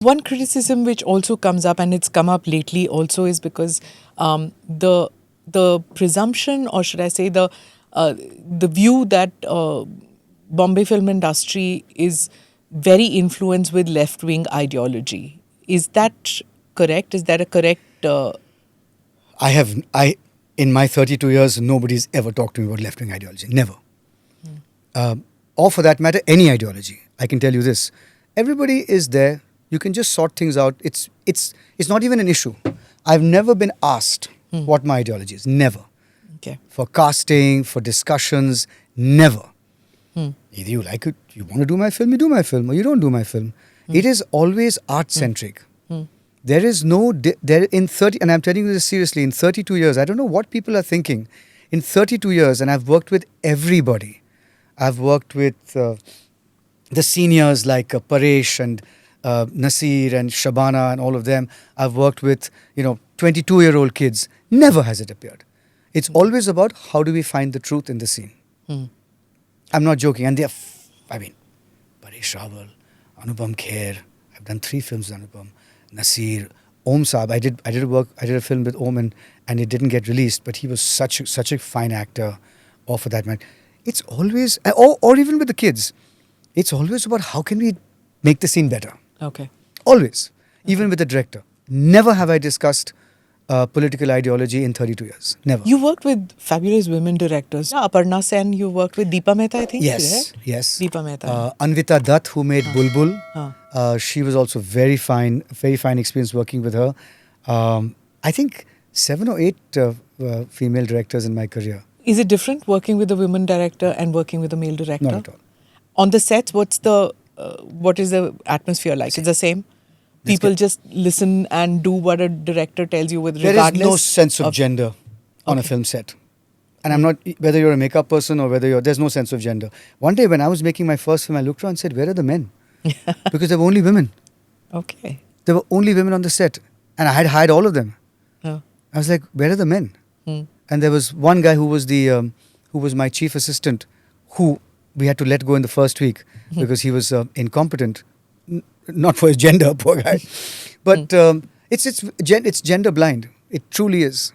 One criticism which also comes up, and it's come up lately also, is because the presumption, or should I say the view that Bombay film industry is very influenced with left-wing ideology. Is that correct? Is that a correct... In my 32 years, nobody's ever talked to me about left-wing ideology. Never. Or for that matter, any ideology. I can tell you this. Everybody is there. You can just sort things out. It's not even an issue. I've never been asked what my ideology is. Never. Okay. For casting, for discussions, never. Either you like it, you want to do my film, you do my film, or you don't do my film. It is always art-centric. There is no... and I'm telling you this seriously, in 32 years, I don't know what people are thinking. In 32 years, and I've worked with everybody. I've worked with the seniors like Paresh and Nasir and Shabana and all of them. I've worked with, 22-year-old kids. Never has it appeared. It's always about how do we find the truth in the scene. I'm not joking. And Paresh Rawal, Anupam Kher. I've done 3 films with Anupam. Nasir, Om Saab. I did a film with Om and it didn't get released, but he was such a fine actor. Or for that matter, it's always, or even with the kids, it's always about how can we make the scene better. Okay. Always. Even with the director. Never have I discussed political ideology in 32 years. Never. You worked with fabulous women directors. Aparna Sen, you worked with Deepa Mehta, I think. Yes, right? yes. Deepa Mehta. Anvita Dutt, who made Bulbul. She was also very fine experience working with her. I think 7 or 8 female directors in my career. Is it different working with a women director and working with a male director? Not at all. On the sets, what is the atmosphere like? It's the same? People just listen and do what a director tells you with regardless... There is no sense of gender on a film set. And I'm not, whether you're a makeup person or there's no sense of gender. One day when I was making my first film, I looked around and said, where are the men? Because there were only women. Okay. There were only women on the set. And I had hired all of them. I was like, where are the men? And there was one guy who was my chief assistant, who we had to let go in the first week because he was incompetent. Not for his gender, poor guy. But it's gender blind. It truly is.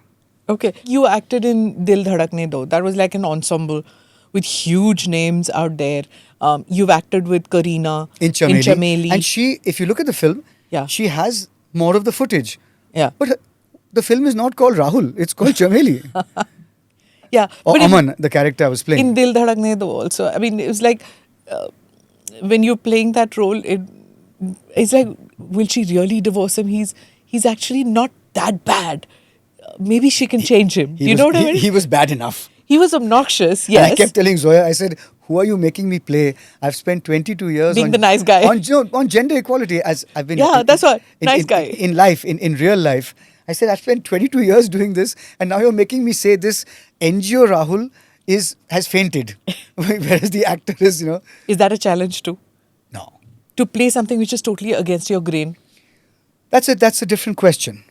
Okay. You acted in Dil Dhadakne Do. That was like an ensemble with huge names out there. You've acted with Kareena in Chameli. And she, if you look at the film, she has more of the footage. Yeah. But the film is not called Rahul. It's called Chameli. Yeah. Or Aman, the character I was playing. In Dil Dhadakne Do also. I mean, it was like, when you're playing that role, it's like, will she really divorce him? He's actually not that bad. Maybe she can change him. You know what I mean? He was bad enough. He was obnoxious, yes. And I kept telling Zoya, I said, who are you making me play? I've spent 22 years being the nice guy. On gender equality, as I've been... Yeah, that's what. Nice guy. In life, in real life. I said, I've spent 22 years doing this, and now you're making me say this NGO Rahul has fainted. Whereas the actor is, Is that a challenge too? No. To play something which is totally against your grain? That's a different question.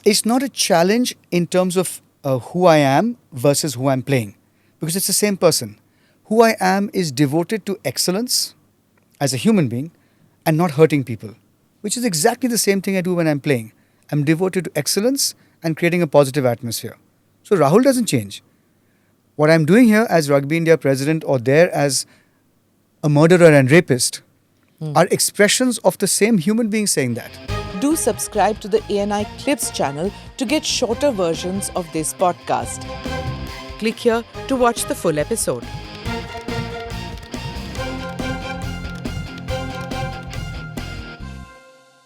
It's not a challenge in terms of who I am versus who I'm playing. Because it's the same person. Who I am is devoted to excellence as a human being and not hurting people. Which is exactly the same thing I do when I'm playing. I'm devoted to excellence and creating a positive atmosphere. So Rahul doesn't change. What I'm doing here as Rugby India president or there as a murderer and rapist are expressions of the same human being saying that. Do subscribe to the ANI Clips channel to get shorter versions of this podcast. Click here to watch the full episode.